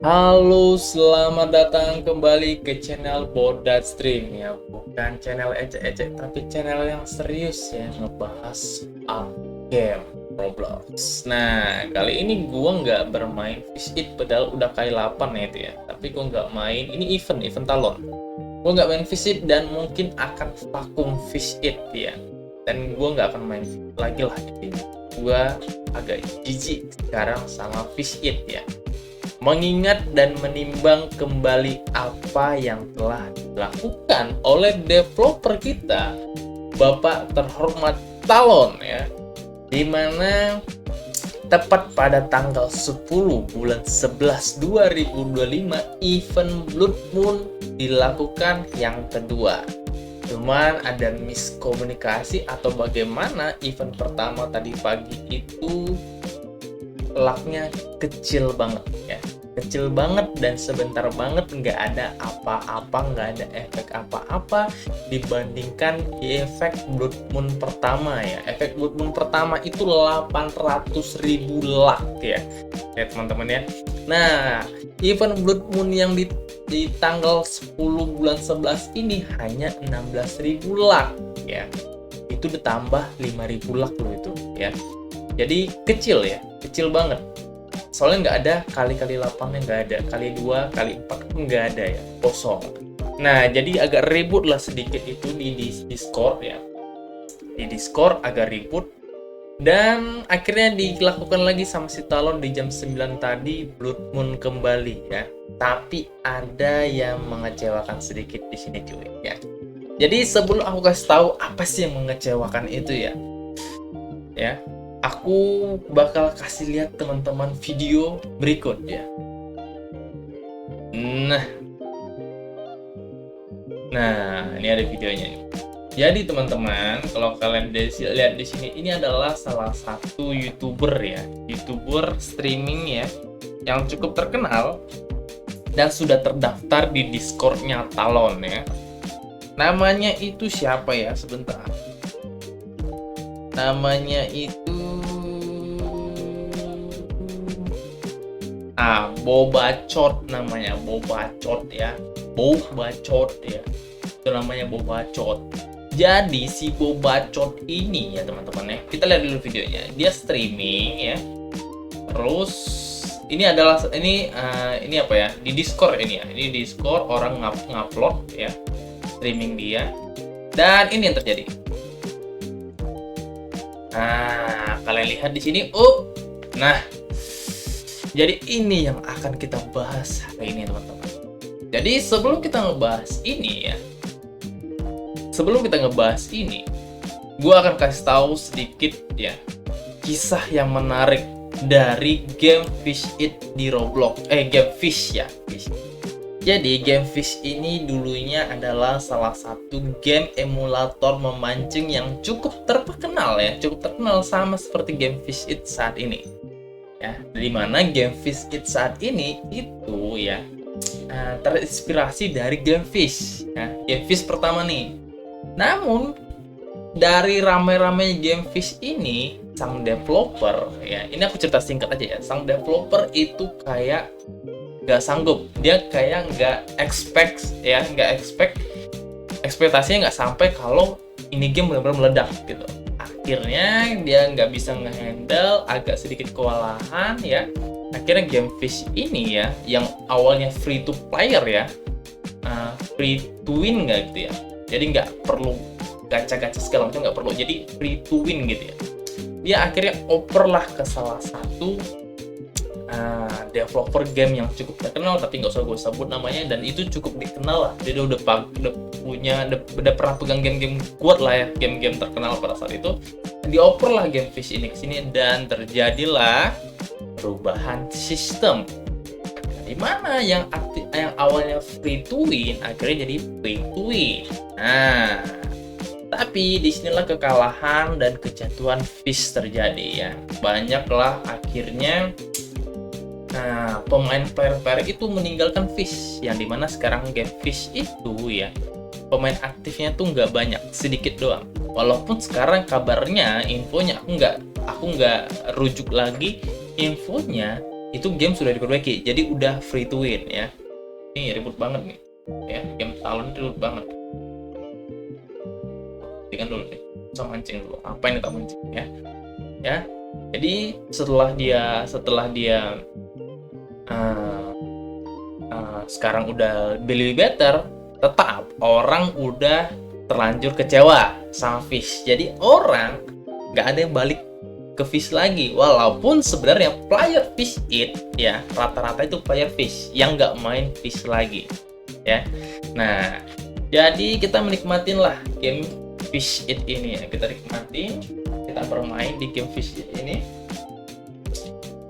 Halo, selamat datang kembali ke channel Bodat Stream ya. Bukan channel ecek-ecek, tapi channel yang serius ya, ngebahas game Roblox. Nah, kali ini gua nggak bermain Fish It, padahal udah kali 8 ya itu ya. Tapi gua nggak main, ini event talon. Gua nggak main Fish It dan mungkin akan vakum Fish It ya. Dan gua nggak akan main lagi lah ini. Gua agak jijik sekarang sama Fish It ya, mengingat dan menimbang kembali apa yang telah dilakukan oleh developer kita, Bapak terhormat Talon ya, dimana tepat pada tanggal 10 bulan 11 2025 event Blood Moon dilakukan yang kedua. Cuman ada miskomunikasi atau bagaimana event pertama tadi pagi itu lucknya kecil banget ya, kecil banget dan sebentar banget, nggak ada apa-apa, nggak ada efek apa-apa dibandingkan efek Blood Moon pertama ya. Efek Blood Moon pertama itu 800.000 luck ya teman-teman ya. Nah, event Blood Moon yang di tanggal 10 bulan 11 ini hanya 16.000 luck ya. Itu ditambah 5.000 luck loh itu ya. Jadi kecil ya, kecil banget. Soalnya nggak ada kali-kali 8-nya, nggak ada. Kali 2, kali 4 pun nggak ada ya, kosong. Nah, jadi agak ribut lah sedikit itu di Discord ya. Di Discord agak ribut. Dan akhirnya dilakukan lagi sama si Talon di jam 9 tadi, Blood Moon kembali ya. Tapi ada yang mengecewakan sedikit di sini cuy ya. Jadi sebelum aku kasih tahu apa sih yang mengecewakan itu ya. Ya, aku bakal kasih lihat teman-teman video berikut ya. Nah, ini ada videonya nih. Jadi teman-teman, kalau kalian lihat di sini, ini adalah salah satu YouTuber ya, YouTuber streaming ya, yang cukup terkenal dan sudah terdaftar di Discord-nya Talon ya. Namanya itu siapa ya? Sebentar. Namanya itu Bobacot namanya, Bobacot ya. Bobacot ya. Itu namanya Bobacot. Jadi si Bobacot ini ya teman-teman ya. Kita lihat dulu videonya. Dia streaming ya. Terus ini adalah ini apa ya? Di Discord ini ya. Ini di Discord orang ngupload ya streaming dia. Dan ini yang terjadi. Nah, kalian lihat di sini. Nah, jadi ini yang akan kita bahas hari ini teman-teman. Jadi sebelum kita ngebahas ini ya, gue akan kasih tahu sedikit ya kisah yang menarik dari game Fish It di Roblox. Game Fish ya. Fish. Jadi game Fish ini dulunya adalah salah satu game emulator memancing yang cukup terkenal ya, cukup terkenal sama seperti game Fish It saat ini. Ya, di mana game Fish It saat ini itu ya terinspirasi dari game Fish ya, game Fish pertama nih. Namun dari rame-rame game Fish ini, sang developer ya, ini aku cerita singkat aja ya, sang developer itu kayak nggak sanggup, dia kayak nggak expect ekspektasinya nggak sampai kalau ini game benar-benar meledak gitu. Akhirnya dia nggak bisa ngehandle, agak sedikit kewalahan ya. Akhirnya game Fish ini ya, yang awalnya free to player ya, free to win nggak gitu ya. Jadi nggak perlu gacha-gacha segala macam, nggak perlu. Jadi free to win gitu ya. Dia akhirnya oper lah ke salah satu developer game yang cukup terkenal, tapi nggak usah gue sebut namanya, dan itu cukup dikenal lah. Dia udah pernah pegang game-game kuat lah ya, game-game terkenal pada saat itu. Dioper lah game Fish ini kesini dan terjadilah perubahan sistem, di mana yang awalnya free to win akhirnya jadi pay to win. Nah, tapi disinilah kekalahan dan kejatuhan Fish terjadi ya. Banyaklah akhirnya pemain player itu meninggalkan Fish, yang dimana sekarang game Fish itu ya pemain aktifnya tuh nggak banyak, sedikit doang. Walaupun sekarang kabarnya, infonya aku nggak rujuk lagi, infonya itu game sudah diperbaiki, jadi udah free to win ya. Ini ribut banget nih ya, game Talon ribut banget. Kan dulu nih, bisa mancing dulu, apa ini tak mancing ya. Jadi setelah dia sekarang udah beli better, tetap orang udah terlanjur kecewa sama Fish. Jadi orang nggak ada yang balik ke Fish lagi, walaupun sebenarnya player Fish It ya rata-rata itu player Fish yang nggak main Fish lagi ya. Nah, jadi kita menikmatin lah game Fish It ini ya, kita nikmatin, kita bermain di game Fish It ini.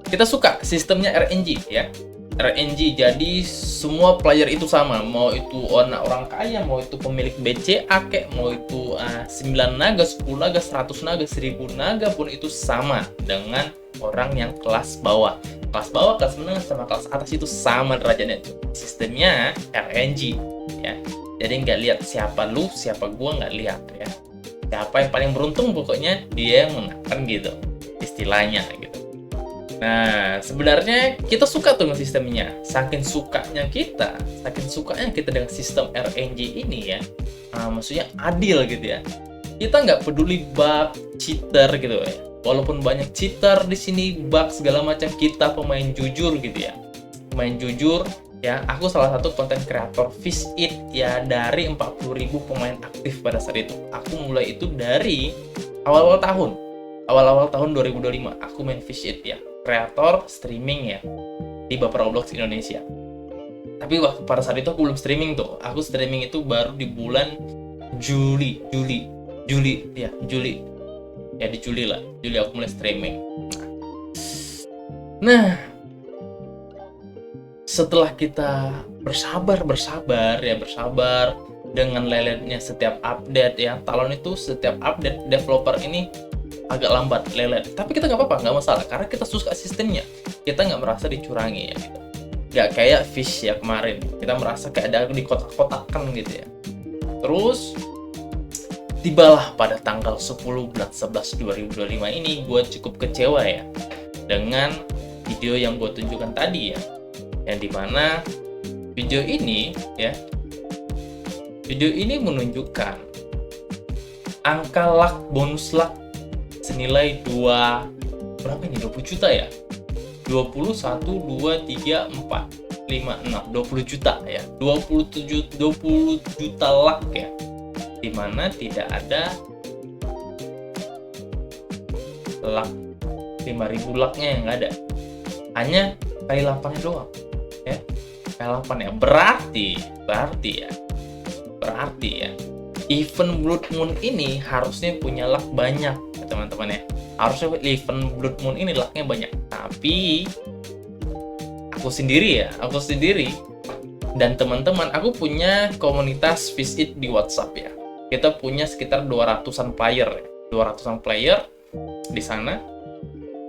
Kita suka sistemnya RNG ya. RNG, jadi semua player itu sama, mau itu orang kaya, mau itu pemilik BCA kek, mau itu 9 naga, 10 naga, 100 naga, 1000 naga pun itu sama dengan orang yang kelas bawah. Kelas bawah, kelas menengah sama kelas atas itu sama derajatnya. Sistemnya RNG ya. Jadi nggak lihat siapa lu, siapa gua, nggak lihat ya. Siapa yang paling beruntung pokoknya dia yang menangkan gitu. Istilahnya gitu. Nah, sebenarnya kita suka tuh dengan sistemnya. Saking sukanya kita dengan sistem RNG ini ya. Maksudnya adil gitu ya. Kita nggak peduli bug, cheater gitu ya. Walaupun banyak cheater di sini, bug segala macam, kita pemain jujur gitu ya. Pemain jujur ya. Aku salah satu konten kreator Fish It ya, dari 40.000 pemain aktif pada saat itu. Aku mulai itu dari awal-awal tahun 2025 aku main Fish It ya. Kreator streaming ya di beberapa Roblox Indonesia. Tapi waktu pada saat itu aku belum streaming tuh. Aku streaming itu baru di bulan Juli ya, Juli lah. Juli aku mulai streaming. Nah, setelah kita bersabar dengan leletnya setiap update ya. Talon itu setiap update developer ini agak lambat lelet, tapi kita nggak apa-apa, nggak masalah, karena kita suka sistemnya. Kita nggak merasa dicurangi ya gitu. Nggak kayak Fish ya kemarin, kita merasa kayak ada di kotak-kotakan gitu ya. Terus tibalah pada tanggal 10 bulan 11 2025 ini, gue cukup kecewa ya dengan video yang gue tunjukkan tadi ya, yang dimana video ini menunjukkan angka luck, bonus luck senilai 20 juta ya. 20 juta ya. 20 juta luck ya. Dimana tidak ada luck 5.000 lucknya yang nggak ada. Hanya kali 8-nya doang ya. Kali 8 ya. Berarti ya. Event Blood Moon ini harusnya punya luck banyak ya, teman-teman ya. Harusnya event Blood Moon ini lucknya banyak. Tapi aku sendiri dan teman-teman, aku punya komunitas Fish It di WhatsApp ya. Kita punya sekitar 200-an player di sana.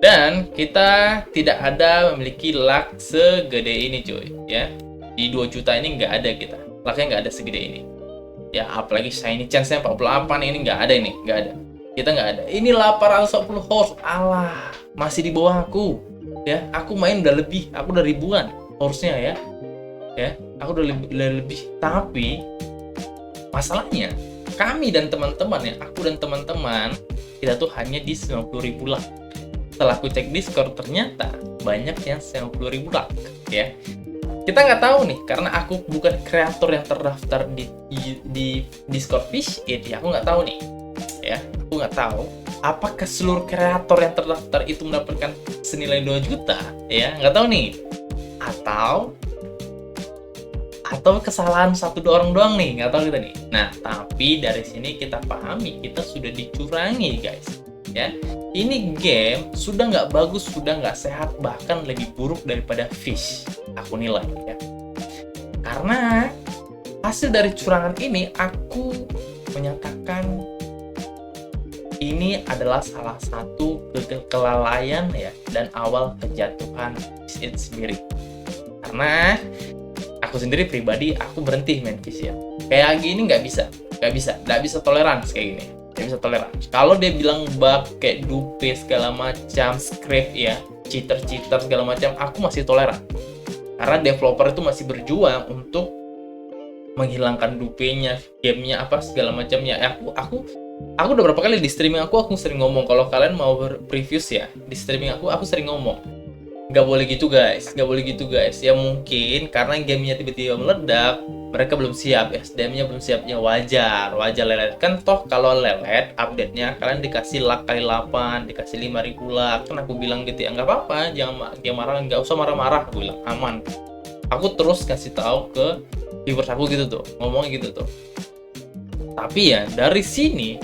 Dan kita tidak ada memiliki luck segede ini cuy ya. Di 2 juta ini nggak ada kita. Lucknya nggak ada segede ini. Ya, apalagi shiny chance-nya 48 ini nggak ada. Kita nggak ada. Ini 840 horse, alah, masih di bawah aku. Ya, aku main udah lebih, aku udah ribuan horse-nya ya. Ya, aku udah lebih. Tapi masalahnya kami dan teman-teman ya, aku dan teman-teman kita tuh hanya di 90.000 luck. Setelah aku cek Discord ternyata banyak yang 90.000 luck ya. Kita nggak tahu nih, karena aku bukan kreator yang terdaftar di Discord Fish It ya, aku nggak tahu nih ya. Aku nggak tahu apakah seluruh kreator yang terdaftar itu mendapatkan senilai 2 juta ya, nggak tahu nih. Atau kesalahan 1-2 orang doang nih, nggak tahu kita nih. Nah, tapi dari sini kita pahami kita sudah dicurangi guys ya. Ini game sudah nggak bagus, sudah nggak sehat, bahkan lebih buruk daripada Fish, aku nilai ya. Karena hasil dari curangan ini, aku menyatakan ini adalah salah satu kelalaian ya, dan awal kejatuhan Fish It sendiri. Karena aku sendiri pribadi, aku berhenti main Fish ya. Kayak gini nggak bisa toleransi kayak gini. Nggak bisa toleransi. Kalau dia bilang bug kayak dupe segala macam, script ya, cheater segala macam, aku masih toleran. Karena developer itu masih berjuang untuk menghilangkan dupenya, gamenya apa segala macamnya. Aku udah berapa kali di streaming aku sering ngomong, kalau kalian mau previews ya di streaming aku sering ngomong, nggak boleh gitu guys, nggak boleh gitu guys. Ya mungkin karena gamenya tiba-tiba meledak, mereka belum siap, SDM-nya belum siap, ya wajar lelet. Kan toh kalau lelet update-nya kalian dikasih lag kali 8, dikasih 5.000 lag. Kan aku bilang gitu ya, nggak apa-apa, jangan marah, nggak usah marah-marah, aku bilang aman. Aku terus kasih tahu ke viewers aku gitu tuh, ngomongnya gitu tuh. Tapi ya dari sini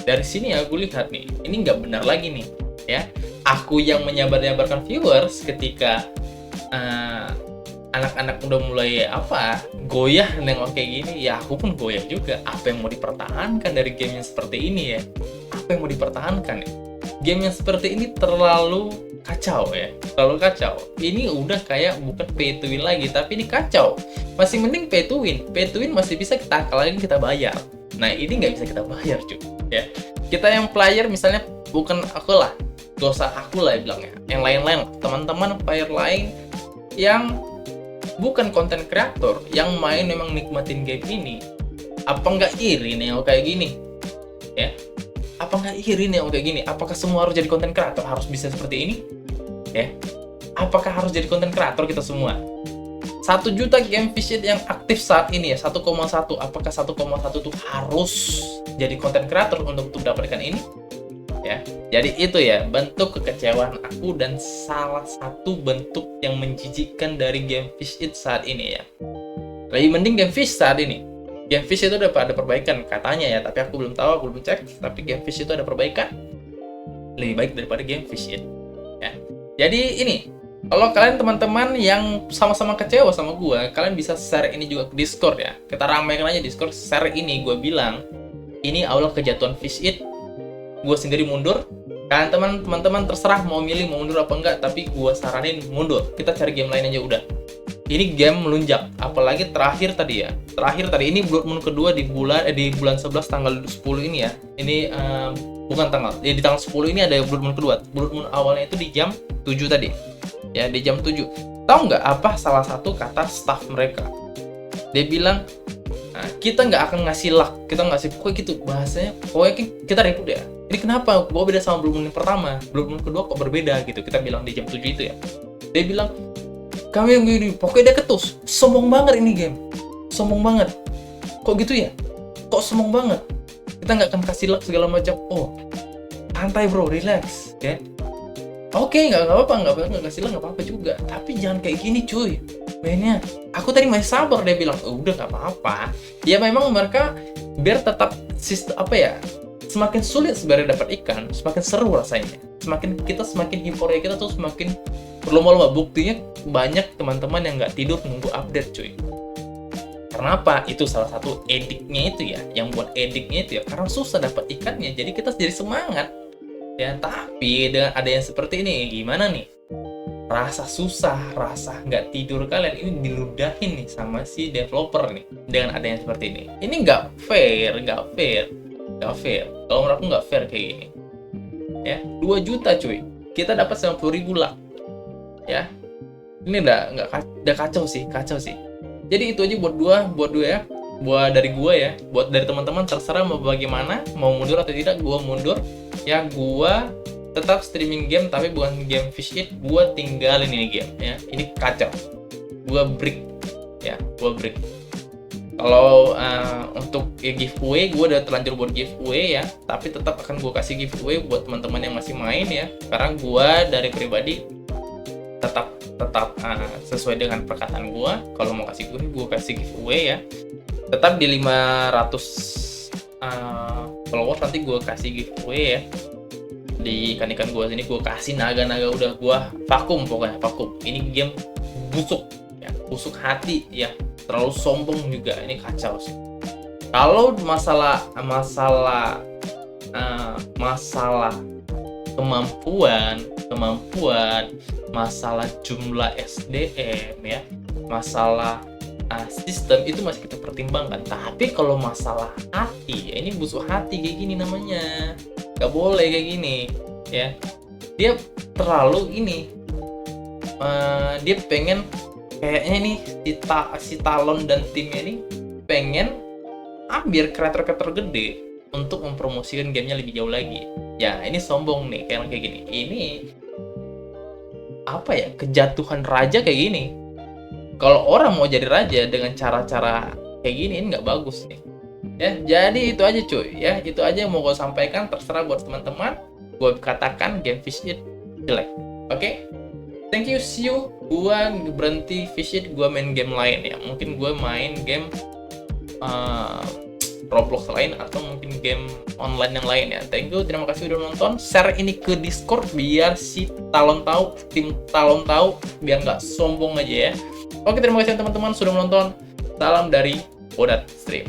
aku lihat nih, ini nggak benar lagi nih ya. Aku yang menyabar-nyabarkan viewers ketika anak-anak udah mulai goyah nengok kayak gini, ya aku pun goyah juga. Apa yang mau dipertahankan dari game yang seperti ini ya? Apa yang mau dipertahankan ya? Game yang seperti ini terlalu kacau ya, terlalu kacau. Ini udah kayak bukan pay to win lagi, tapi ini kacau. Masih mending pay to win masih bisa kita kalahin, kita bayar. Nah ini nggak bisa kita bayar cuy ya. Kita yang player misalnya, bukan aku lah, gak usah aku lah bilangnya, yang lain-lain, teman-teman player lain yang bukan konten kreator, yang main memang nikmatin game ini, apa nggak iri nih kayak gini ya? Apa nggak iri nih kayak gini? Apakah semua harus jadi konten kreator, harus bisa seperti ini ya? Apakah harus jadi konten kreator kita semua? 1 juta game visit yang aktif saat ini ya, 1,1. Apakah 1,1 itu harus jadi konten kreator untuk mendapatkan ini? Ya, jadi itu ya bentuk kekecewaan aku dan salah satu bentuk yang menjijikkan dari game visit saat ini ya. Lebih mending game fish saat ini. Game fish itu udah ada perbaikan katanya ya, tapi aku belum tahu, aku belum cek. Tapi game fish itu ada perbaikan, lebih baik daripada game fish ya. Jadi ini, kalau kalian teman-teman yang sama-sama kecewa sama gue, kalian bisa share ini juga ke Discord ya. Kita ramaikan aja Discord, share ini. Gue bilang ini awal kejatuhan Fish It. Gue sendiri mundur. Kalian teman-teman terserah mau milih mau mundur apa enggak, tapi gue saranin mundur. Kita cari game lain aja udah. Ini game melunjak, apalagi terakhir tadi ini Blood Moon kedua di bulan 11 tanggal 10 ini ya. Ini bukan tanggal, di tanggal 10 ini ada Blood Moon kedua. Blood Moon awalnya itu di jam 7 tadi. Ya, di jam 7. Tahu nggak apa salah satu kata staff mereka? Dia bilang, nah, kita nggak akan ngasih lag, kita ngasih pokoknya gitu bahasanya. Pokoknya kita ribut ya. Ini kenapa? Gua beda sama Blood Moon yang pertama, Blood Moon kedua kok berbeda gitu. Kita bilang di jam 7 itu ya. Dia bilang, kami yang gini, pokoknya dia ketus. Sombong banget ini game. Sombong banget. Kok gitu ya? Kok sombong banget? Kita nggak akan kasih lag segala macam. Oh, santai bro, relax ya. Oke, nggak apa-apa, nggak kasih lag nggak apa-apa juga. Tapi jangan kayak gini cuy mainnya. Aku tadi masih sabar, dia bilang, oh, udah nggak apa-apa. Ya memang mereka biar tetap sistem semakin sulit sebenarnya dapat ikan, semakin seru rasanya. Semakin euforia kita tuh semakin berlomba-lomba. Buktinya banyak teman-teman yang nggak tidur nunggu update cuy. Kenapa? Itu salah satu ediknya itu ya, yang buat ediknya itu ya, karena susah dapat ikannya. Jadi kita jadi semangat. Ya, tapi dengan ada yang seperti ini, gimana nih? Rasa susah, rasa nggak tidur kalian ini diludahin nih sama si developer nih. Dengan ada yang seperti ini. Ini nggak fair. Kalau menurut aku nggak fair kayak gini. Ya, 2 juta cuy. Kita dapat 90.000 lag. Ya. Ini udah kacau sih. Jadi itu aja buat dua ya. Buat dari gua ya, buat dari teman-teman terserah mau bagaimana, mau mundur atau tidak. Gua mundur ya, gua tetap streaming game tapi bukan game Fish It. Gua tinggalin ini game ya, ini kacau. Gua break. Kalau untuk giveaway, gua udah terlanjur buat giveaway ya, tapi tetap akan gua kasih giveaway buat teman-teman yang masih main ya, karena gua dari pribadi tetap sesuai dengan perkataan gua. Kalau mau kasih gua kasih giveaway ya. Tetap di 500 followers nanti gue kasih giveaway ya. Di ikan-ikan gue sini gue kasih naga-naga, udah gue vakum pokoknya, vakum. Ini game busuk ya, busuk hati ya, terlalu sombong juga, ini kacau sih. Kalau masalah kemampuan, masalah jumlah SDM ya, masalah sistem itu masih kita pertimbangkan. Tapi kalau masalah hati ya, ini busuk hati kayak gini namanya. Gak boleh kayak gini ya. Dia terlalu ini dia pengen kayaknya nih si Talon dan timnya ini pengen ambil kreator-kreator gede untuk mempromosikan gamenya lebih jauh lagi. Ya ini sombong nih kayak gini. Ini apa ya, kejatuhan raja kayak gini. Kalau orang mau jadi raja dengan cara-cara kayak gini, ini nggak bagus nih. Ya, jadi itu aja cuy. Ya, itu aja yang mau gue sampaikan. Terserah buat teman-teman. Gue katakan game Fish It jelek. Oke? Thank you, see you. Gue berhenti Fish It, gue main game lain ya. Mungkin gue main game Roblox lain atau mungkin game online yang lain ya. Thank you, terima kasih udah nonton. Share ini ke Discord biar si Talon tahu, tim Talon tahu, biar nggak sombong aja ya. Oke, terima kasih teman-teman sudah menonton. Salam dari Bodat Stream.